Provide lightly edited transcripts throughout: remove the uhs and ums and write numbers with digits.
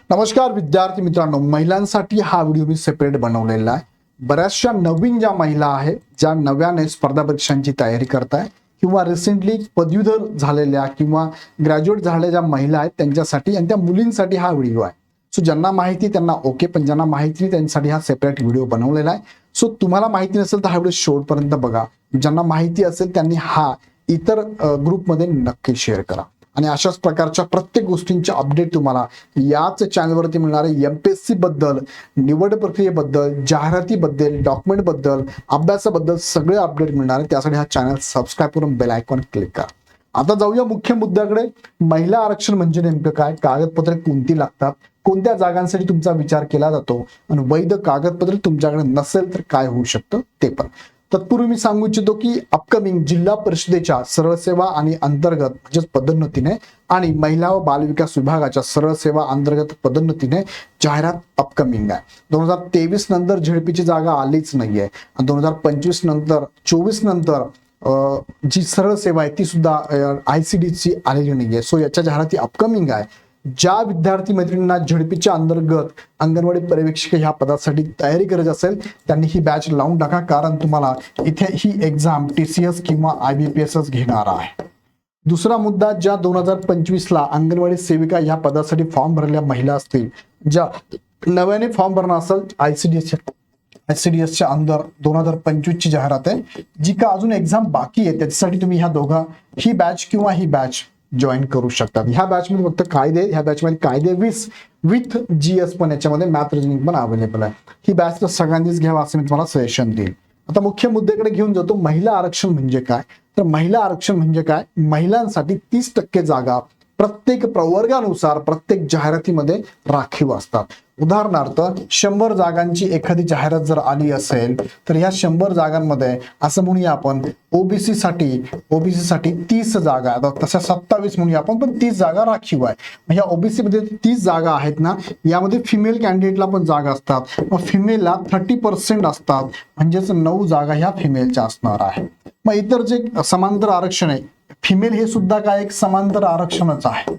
नमस्कार विद्यार्थी मित्रांनो, महिलांसाठी हा व्हिडिओ मी सेपरेट बनवलेला आहे। बऱ्याचशा नवीन ज्या महिला आहेत, ज्या नव्याने स्पर्धा परीक्षांची तयारी करताय किंवा रिसेंटली पदवीधर झालेल्या किंवा ग्रॅज्युएट झालेल्या ज्या महिला आहेत त्यांच्यासाठी आणि त्या मुलींसाठी हा व्हिडिओ आहे। सो ज्यांना माहिती त्यांना ओके, पण ज्यांना माहिती नाही त्यांच्यासाठी हा सेपरेट व्हिडिओ बनवलेला आहे। सो तुम्हाला माहिती नसेल तर हा व्हिडिओ शेवटपर्यंत बघा, ज्यांना माहिती असेल त्यांनी हा इतर ग्रुपमध्ये नक्की शेअर करा। आणि अशाच प्रकारच्या प्रत्येक गोष्टींचे अपडेट तुम्हाला याच चॅनलवरती मिळणार आहे। एमपीएससी बद्दल, निवड प्रक्रियेबद्दल, जाहिरातीबद्दल, डॉक्युमेंट बद्दल, अभ्यासाबद्दल सगळे अपडेट मिळणार आहे। त्यासाठी हा चॅनल सबस्क्राईब करून बेल आयकॉन क्लिक करा। आता जाऊया मुख्य मुद्द्याकडे। महिला आरक्षण म्हणजे नेमकं काय, कागदपत्रे कोणती लागतात, कोणत्या जागांसाठी तुमचा विचार केला जातो आणि वैध कागदपत्र तुमच्याकडे नसेल तर काय होऊ शकतं ते पण। तत्पूर्वी मी सांगू इच्छितो की अपकमिंग जिल्हा परिषदेच्या सरळ सेवा आणि अंतर्गत म्हणजेच पदोन्नतीने आणि महिला व बालविकास विभागाच्या सरळ सेवा अंतर्गत पदोन्नतीने जाहिरात अपकमिंग आहे। 2023 नंतर झेडपीची जागा आलीच नाहीये आणि 2025 नंतर 24 नंतर जी सरळ सेवा आहे ती सुद्धा ICDची आलेली नाहीये। सो याच्या जाहिराती अपकमिंग आहे। ज्या विद्यार्थी मैत्रिणींना झेडपीच्या अंतर्गत अंगणवाडी पर्यवेक्षक ह्या पदासाठी तयारी करायची असेल त्यांनी ही बॅच लावून टाका, कारण तुम्हाला इथे ही एक्झाम TCS किंवा IBPS घेणार आहे। दुसरा मुद्दा, ज्या 2025 ला अंगणवाडी सेविका ह्या पदासाठी फॉर्म भरलेल्या महिला असतील, ज्या नव्याने फॉर्म भरणं असेल ICDSच्या अंदर 2025 ची जाहिरात आहे। जी का अजून एक्झाम बाकी आहे त्याच्यासाठी तुम्ही ही बॅच किंवा ही बॅच जॉईन करू शकतात। ह्या बॅच मध्ये फक्त कायदे, ह्या बॅच मध्ये कायदे 20 विथ GS पण याच्यामध्ये मॅथ रिजनिंग पण अवेलेबल आहे। ही बॅच तर सगळ्यांनीच घ्यावा असं मी तुम्हाला सजेशन देईल। आता मुख्य मुद्द्याकडे घेऊन जातो। महिला आरक्षण म्हणजे काय, तर महिला आरक्षण म्हणजे काय, महिलांसाठी 30% जागा प्रत्येक प्रवर्गानुसार प्रत्येक जाहिरातीमध्ये राखीव असतात। उदाहरणार्थ 100 जागांची एखादी जाहिरात जर आली असेल तर ह्या 100 जागांमध्ये असं म्हणूया आपण ओबीसी साठी 30 जागा, आता तशा 27 म्हणूया आपण, पण 30 जागा राखीव आहे। ह्या ओबीसी मध्ये 30 जागा आहेत ना, यामध्ये फिमेल कॅन्डिडेटला पण जागा असतात। मग फिमेलला 30% असतात, म्हणजेच 9 जागा ह्या फिमेलच्या असणार आहे। मग इतर जे समांतर आरक्षण आहे, फिमेल हे सुद्धा काय एक समांतर आरक्षणच आहे।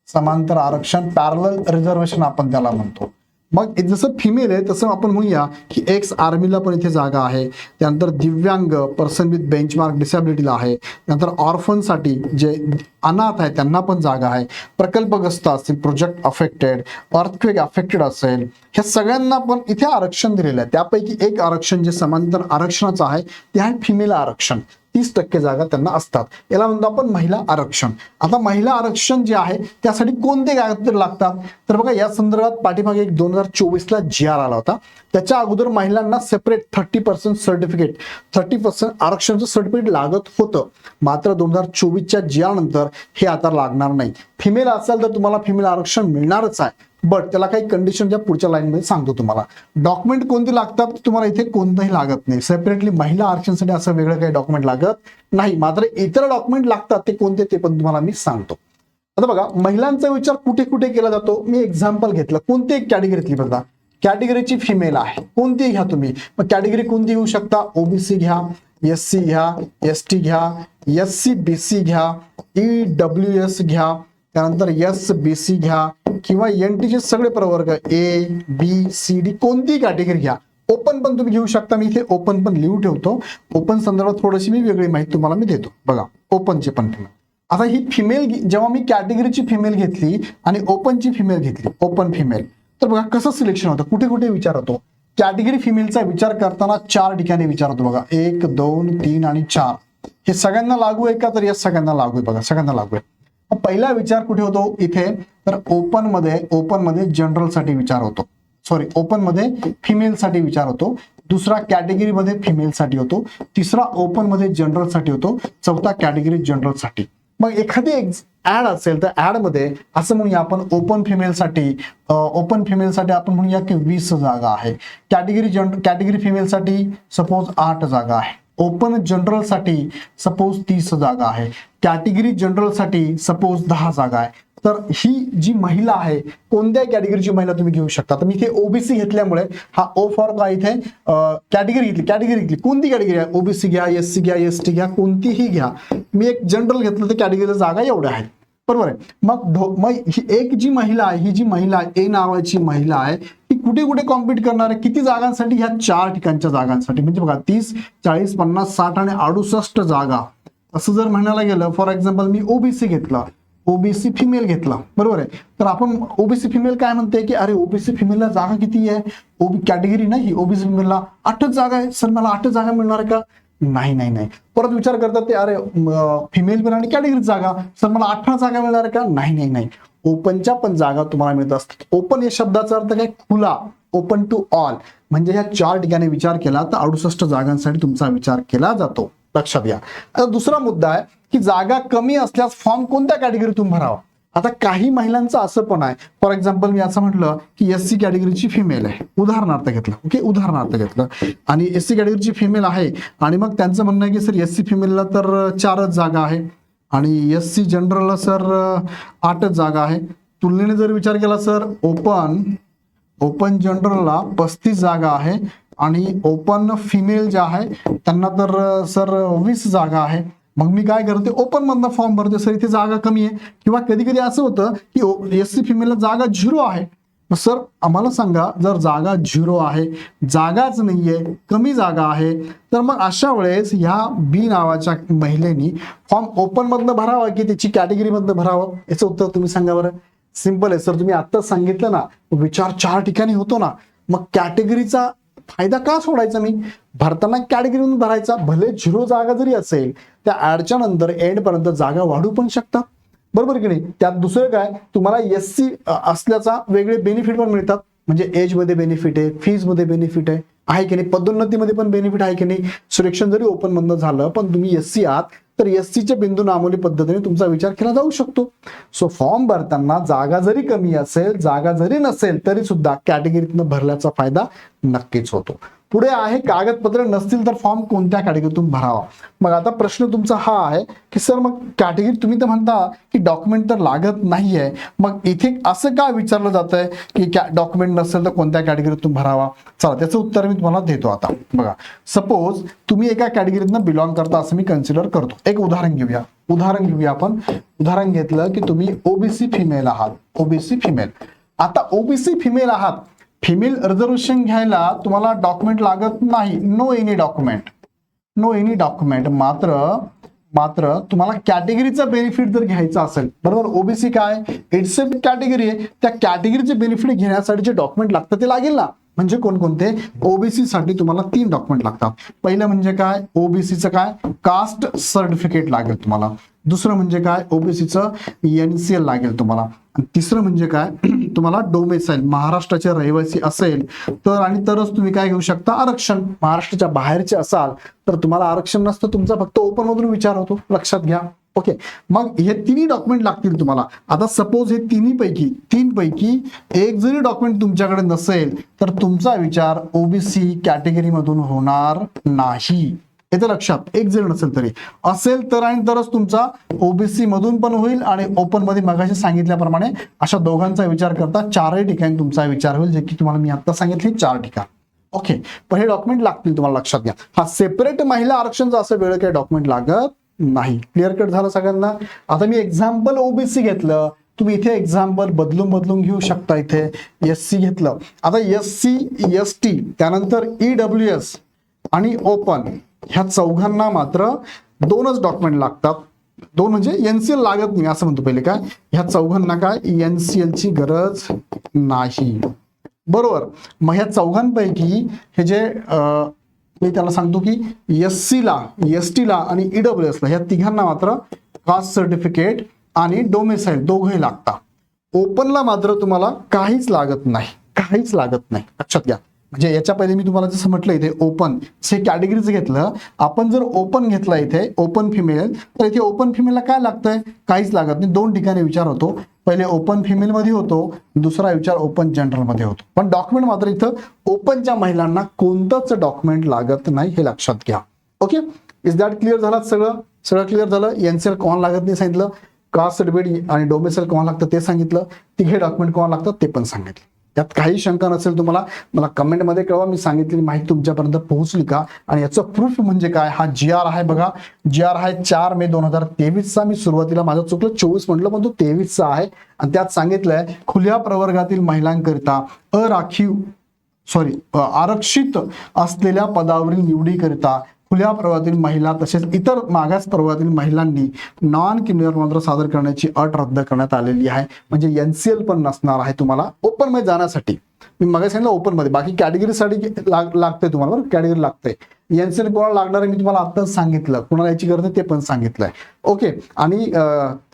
समांतर आरक्षण, पॅरलल रिझर्वेशन आपण त्याला म्हणतो। मग जसं फिमेल आहे तसं आपण म्हणूया की एक्स आर्मीला पण इथे जागा आहे। त्यानंतर दिव्यांग पर्सन विथ बेंचमार्क डिसॅबिलिटीला आहे। त्यानंतर ऑर्फनसाठी जे अनाथ आहे त्यांना पण जागा आहे। प्रकल्पग्रस्त असतील, प्रोजेक्ट अफेक्टेड, अर्थक्वेक अफेक्टेड असेल, ह्या सगळ्यांना पण इथे आरक्षण दिलेलं आहे। त्यापैकी एक आरक्षण जे समांतर आरक्षणाचं आहे ते आहे फिमेल आरक्षण। 30% जागा त्यांना असतात, याला म्हणतो आपण महिला आरक्षण। आता महिला आरक्षण जे आहे त्यासाठी कोणते कागदपत्र लागतात, तर बघा या संदर्भात पाठीमागे एक 2024 ला GR आला होता। त्याच्या अगोदर महिलांना सेपरेट 30% सर्टिफिकेट, 30% आरक्षणाचं सर्टिफिकेट लागत होतं। मात्र 2024च्या GR नंतर हे आता लागणार नाही। फिमेल असेल तर तुम्हाला फिमेल आरक्षण मिळणारच आहे, बट त्याला काही कंडिशनच्या पुढच्या लाईन मध्ये सांगतो तुम्हाला। डॉक्युमेंट कोणते लागतात, तुम्हाला इथे कोणतंही लागत नाही। सेपरेटली महिला आरक्षणासाठी असं वेगळं काही डॉक्युमेंट लागत नाही, मात्र इतर डॉक्युमेंट लागतात ते कोणते ते पण तुम्हाला मी सांगतो। आता बघा महिलांचा विचार कुठे कुठे केला जातो, मी एक्झाम्पल घेतलं। कोणती एक कॅटेगरी बघा, कॅटेगरीची फिमेल आहे, कोणती घ्या तुम्ही। मग कॅटेगरी कोणती घेऊ शकता, ओबीसी घ्या, SC घ्या, ST घ्या, SC-BC घ्या, EWS घ्या, त्यानंतर SBC घ्या किंवा NT चे सगळे प्रवर्ग A-B-C-D कोणती कॅटेगरी घ्या। ओपन पण तुम्ही घेऊ शकता, मी इथे ओपन पण लिहू ठेवतो। ओपन संदर्भात थोडीशी मी वेगळी माहिती तुम्हाला मी देतो। बघा ओपनचे पण फिमेल, आता ही फिमेल जेव्हा मी कॅटेगरीची फिमेल घेतली आणि ओपनची फिमेल घेतली, ओपन फिमेल, तर बघा कसं सिलेक्शन होतं, कुठे कुठे विचार होतो। कॅटेगरी फिमेलचा विचार करताना 4 ठिकाणी विचार होतो बघा, 1, 2, 3 आणि 4। हे सगळ्यांना लागू आहे का, तर या सगळ्यांना लागू आहे। बघा सगळ्यांना लागू आहे। पहिला विचार कुठे होतो इथे, तर ओपन मध्ये जनरल साठी विचार होतो, सॉरी ओपन मध्ये फिमेल साठी विचार होतो। दुसरा कॅटेगरी मध्ये फिमेल साठी होतो। तिसरा ओपन मध्ये जनरल साठी होतो। चौथा कॅटेगरी जनरल साठी। मग एखादी ऍड असेल तर ऍड मध्ये असं म्हणूया आपण ओपन फिमेल साठी आपण म्हणूया की 20 जागा आहे। कॅटेगरी फिमेल साठी सपोज 8 जागा आहे। ओपन जनरल साठी सपोज 30 जागा आहे। कॅटेगरी जनरल साठी सपोज 10 जागा आहे। तर ही जी महिला आहे, कोणत्या कॅटेगरीची महिला तुम्ही घेऊ शकता। तर मी इथे ओबीसी घेतल्यामुळे हा ओ फॉर का इथे कॅटेगरी घेतली। कोणती कॅटेगरी आहे, ओबीसी घ्या, SC घ्या, ST घ्या, कोणतीही घ्या। मी एक जनरल घेतलं तर कॅटेगरीला जागा एवढ्या आहेत। बरोबर आहे. मग ही एक जी महिला आहे, ही जी महिला ए नावाची महिला आहे, ही कुठे कुठे कॉम्पिट करणार आहे, किती जागांसाठी, ह्या 4 ठिकाणच्या जागांसाठी. म्हणजे बघा 30, 40, 50, 60 आणि 68 जागा. असं जर म्हणायला गेलं, फॉर एक्झाम्पल मी ओबीसी घेतला, ओबीसी फिमेल घेतला, बरोबर आहे. तर आपण ओबीसी फिमेल काय म्हणते की अरे ओबीसी फिमेलला जागा किती आहे, ओबी कॅटेगरी नाही, ओबीसी फिमेलला 8च जागा आहे. सर मला 8च जागा मिळणार आहे का? नाही नाही नाही. परत विचार करतात ते अरे फिमेल पण आणि कॅटेगरी जागा, सर मला 18 जागा मिळणार आहे का? नाही नाही नाही. ओपनच्या पण जागा तुम्हाला मिळत असतात. ओपन या शब्दाचा अर्थ काय? खुला, ओपन टू ऑल. म्हणजे ह्या 4 ठिकाणी विचार केला तर 68 जागांसाठी तुमचा विचार केला जातो. लक्षात घ्या. आता दुसरा मुद्दा आहे की जागा कमी असल्यास फॉर्म कोणत्या कॅटेगरीतून भरावा. आता काही महिलांचं असं पण आहे, फॉर एक्झाम्पल मी असं म्हटलं की एससी कॅटेगरीची फिमेल आहे, उदाहरणार्थ घेतलं, ओके, उदाहरणार्थ घेतलं, आणि एससी कॅटेगरीची फिमेल आहे आणि मग त्यांचं म्हणणं आहे की सर एससी फिमेलला तर 4च जागा आहे आणि एससी जनरलला सर 8च जागा आहे. तुलनेने जर विचार केला सर ओपन जनरलला 35 जागा आहे आणि ओपन फिमेल जे आहे त्यांना तर सर 20 जागा आहे. मग मी काय करते, ओपन मधनं फॉर्म भरते, सर इथे जागा कमी आहे. किंवा कधी कधी असं होतं की एससी फिमेलला जागा 0 आहे. सर आम्हाला सांगा, जर जागा 0 आहे, जागाच नाहीये, कमी जागा आहे, तर मग अशा वेळेस ह्या बी नावाच्या महिलेनी फॉर्म ओपन मधनं भरावा की त्याची कॅटेगरी मधनं भरावं? याचं उत्तर तुम्ही सांगा बरं. सिंपल आहे सर, तुम्ही आत्ताच सांगितलं ना, विचार 4 ठिकाणी होतो ना, मग कॅटेगरीचा फायदा का सोडायचा? मी भरताना कॅटेगरीमधून भरायचा. भले 0 जागा जरी असेल, त्या ऍडच्या नंतर एंड पर्यंत जागा वाढू पण शकतात, बरोबर की नाही. त्यात दुसरं काय, तुम्हाला एससी असल्याचा वेगळे बेनिफिट पण मिळतात. म्हणजे एज मध्ये बेनिफिट आहे, फीज मध्ये बेनिफिट आहे की नाही, पदोन्नतीमध्ये पण बेनिफिट आहे की नाही. सिलेक्शन जरी ओपन मधनं झालं पण तुम्ही एससी आहात तर एससीच्या बिंदू नामोली पद्धतीने तुमचा विचार केला जाऊ शकतो. सो फॉर्म भरताना जागा जरी कमी असेल, जागा जरी नसेल, तरी सुद्धा कॅटेगरीतनं भरल्याचा फायदा नक्कीच होतो. पुढे आहे कागदपत्र नसतील तर फॉर्म कोणत्या कॅटेगरीतून भरावा. मग आता प्रश्न तुमचा हा आहे की सर मग कॅटेगरी तुम्ही तर म्हणता की डॉक्युमेंट तर लागत नाहीये, मग इथे असं का विचारलं जात आहे की डॉक्युमेंट नसेल तर कोणत्या कॅटेगरीतून भरावा. चला त्याचं उत्तर मी तुम्हाला देतो. आता बघा, सपोज तुम्ही एका कॅटेगरीतनं बिलॉंग करता असं मी कन्सिडर करतो. एक उदाहरण घेऊया आपण. उदाहरण घेतलं की तुम्ही ओबीसी फिमेल आहात, ओबीसी फिमेल. आता ओबीसी फिमेल आहात, फिमेल रिझर्वेशन घ्यायला तुम्हाला डॉक्युमेंट लागत नाही, नो एनी डॉक्युमेंट. मात्र तुम्हाला कॅटेगरीचा बेनिफिट जर घ्यायचा असेल, बरोबर, ओबीसी काय इट्स अ कॅटेगरी आहे, त्या कॅटेगरीचे बेनिफिट घेण्यासाठी जे डॉक्युमेंट लागतं ते लागेल ना. म्हणजे कोणकोणते? ओबीसी साठी तुम्हाला 3 डॉक्युमेंट लागतात. पहिलं म्हणजे काय, ओबीसीचं काय कास्ट सर्टिफिकेट लागेल तुम्हाला. दुसरं म्हणजे काय, ओबीसीचं एनसीएल लागेल तुम्हाला. तिसरं म्हणजे काय, तुम्हाला डोमेसाईल, महाराष्ट्राचे रहिवासी असेल तर आणि तरच तुम्ही काय घेऊ शकता, आरक्षण. महाराष्ट्राच्या बाहेरचे असाल तर तुम्हाला आरक्षण नसतं, तुमचा फक्त ओपन मधून विचार होतो. लक्षात घ्या. ओके, मग हे 3 डॉक्युमेंट लागतील तुम्हाला. आता सपोज हे 3 पैकी एक जरी डॉक्युमेंट तुमच्याकडे नसेल तर तुमचा विचार ओबीसी कॅटेगरी मधून होणार नाही. येतं लक्षात. एक जरी नसेल तरी, असेल तर आणि तरच तुमचा ओबीसी मधून पण होईल आणि ओपन मध्ये मगाशी सांगितल्याप्रमाणे अशा दोघांचा विचार करता 4ही ठिकाणी तुमचा विचार होईल, जे की तुम्हाला मी आता सांगितले 4 ठिकाण. ओके, पण हे डॉक्युमेंट लागतील तुम्हाला, लक्षात घ्या. हा सेपरेट महिला आरक्षणचा असं वेळ काही डॉक्युमेंट लागत नाही. क्लिअर कट झालं सगळ्यांना. आता मी एक्झाम्पल ओबीसी घेतलं, तुम्ही इथे एक्झाम्पल बदलून घेऊ शकता. इथे एससी घेतलं. आता एससी, एसटी, त्यानंतर ईडब्ल्यूएस आणि ओपन, ह्या चौघांना मात्र 2च डॉक्युमेंट लागतात. 2 म्हणजे एनसीएल लागत नाही असं म्हणतो. पहिले काय, ह्या चौघांना काय एनसीएल ची गरज नाही, बरोबर. मग ह्या चौघांपैकी हे जे मी त्याला सांगतो की एससीला, एसटीला आणि ईडब्ल्यूएसला ह्या तिघांना मात्र कास्ट सर्टिफिकेट आणि डोमेसाईल दोघंही लागतात. ओपनला मात्र तुम्हाला काहीच लागत नाही. लक्षात घ्या. म्हणजे याच्या पहिले मी तुम्हाला जसं म्हटलं, इथे ओपन हे कॅटेगरीचं घेतलं आपण. जर ओपन घेतला इथे ओपन फिमेल, तर इथे ओपन फिमेलला काय लागतंय, काहीच लागत नाही. 2 ठिकाणी विचार होतो. पहिले ओपन फिमेल मध्ये होतो, दुसरा विचार ओपन जनरल मध्ये होतो. पण डॉक्युमेंट मात्र इथं ओपनच्या महिलांना कोणतंच डॉक्युमेंट लागत नाही, हे लक्षात घ्या. ओके, इज दॅट क्लिअर झालं? सगळं क्लिअर झालं. एनसीएल कोण लागत नाही सांगितलं, कास्ट सर्टिफिकेट आणि डोमेसाईल कोण लागतं ते सांगितलं, तिघे डॉक्युमेंट कोण लागतात ते पण सांगितलं. यात काही शंका नसेल तुम्हाला, मला कमेंटमध्ये कळवा. मी सांगितलेली माहिती तुमच्यापर्यंत पोहोचली का? आणि याचं प्रूफ म्हणजे काय? हा GR आहे बघा, GR आहे 4 मे 2023चा. मी सुरुवातीला माझं चुकलं 24 म्हटलं, पण तो 23चा आहे. आणि त्यात सांगितलंय खुल्या प्रवर्गातील महिलांकरिता आरक्षित असलेल्या पदावरील निवडीकरिता खुल्या प्रवर्गातील महिला तसेच इतर मागास प्रवर्गातील महिलांनी नॉन क्रिमिनल मंत्र सादर करण्याची अट रद्द करण्यात आलेली आहे. म्हणजे NCL पण नसणार आहे तुम्हाला ओपन मध्ये जाण्यासाठी. मी मग सांगितलं ओपन मध्ये, बाकी कॅटेगरीसाठी लागतंय तुम्हाला, बरं कॅटेगरी लागतंय. NCL कोणाला लागणार आहे मी तुम्हाला आत्ताच सांगितलं, कोणाला याची गरज आहे ते पण सांगितलंय. ओके. आणि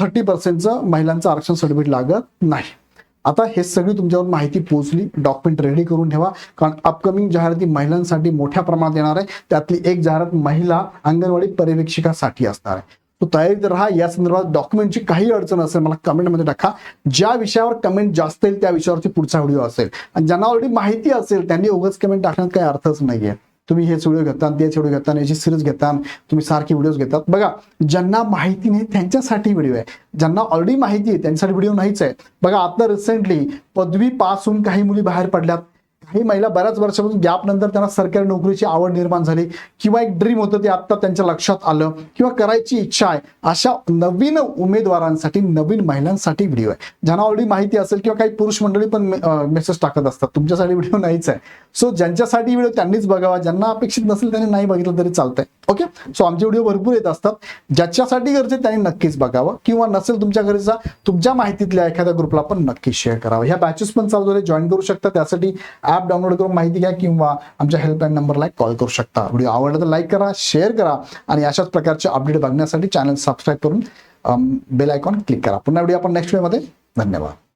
30% महिलांचं आरक्षण सर्टिफिकेट लागत नाही. आता हे सगळी तुमच्यावर माहिती पोहोचली, डॉक्युमेंट रेडी करून ठेवा, कारण अपकमिंग जाहिराती महिलांसाठी मोठ्या प्रमाणात येणार आहे. त्यातली एक जाहिरात महिला अंगणवाडी पर्यवेक्षिकासाठी असणार आहे. तो तयारीत राहा. या संदर्भात डॉक्युमेंटची काही अडचण असेल मला कमेंटमध्ये टाका. ज्या विषयावर कमेंट जास्त येईल त्या विषयावरती पुढचा व्हिडिओ असेल. आणि ज्यांना ऑलरेडी माहिती असेल त्यांनी उगाच कमेंट टाकण्यात काही अर्थच नाहीये. तुम्ही हेच व्हिडिओ घेता, तेच व्हिडिओ घेता, याची सिरीज घेता, तुम्ही सारखे व्हिडिओज घेतात. बघा, ज्यांना माहिती नाही त्यांच्यासाठी व्हिडिओ आहे, ज्यांना ऑलरेडी माहिती आहे त्यांच्यासाठी व्हिडिओ नाहीच आहे. बघा, आता रिसेंटली पदवी पास होऊन काही मुली बाहेर पडल्यात, काही महिला बऱ्याच वर्षापासून गॅप नंतर त्यांना सरकारी नोकरीची आवड निर्माण झाली, किंवा एक ड्रीम होतं ते आता त्यांच्या लक्षात आलं, किंवा करायची इच्छा आहे. अशा नवीन उमेदवारांसाठी, नवीन महिलांसाठी व्हिडिओ आहे. ज्यांना ऑलरेडी माहिती असेल, किंवा काही पुरुष मंडळी पण मेसेज टाकत असतात, तुमच्यासाठी व्हिडिओ नाहीच आहे. सो ज्यांच्यासाठी व्हिडिओ त्यांनीच बघावा, ज्यांना अपेक्षित नसेल त्यांनी नाही बघितलं तरी चालतंय. ओके. सो आमचे व्हिडिओ भरपूर येत असतात, ज्याच्यासाठी गरजे त्यांनी नक्कीच बघावं, किंवा नसेल तुमच्या गरजेचा तुमच्या माहितीतल्या एखाद्या ग्रुपला पण नक्की शेअर करावं. ह्या बॅचेस पण चालू झाले, जॉईन करू शकता. त्यासाठी ऍप डाउनलोड करून माहिती घ्या, किंवा आमच्या हेल्पलाईन नंबरला कॉल करू शकता. व्हिडिओ आवडला तर लाईक करा, शेअर करा, आणि अशाच प्रकारचे अपडेट बघण्यासाठी चॅनल सबस्क्राईब करून बेल आयकॉन क्लिक करा. पुन्हा व्हिडिओ आपण नेक्स्ट व्हिडिओमध्ये. धन्यवाद.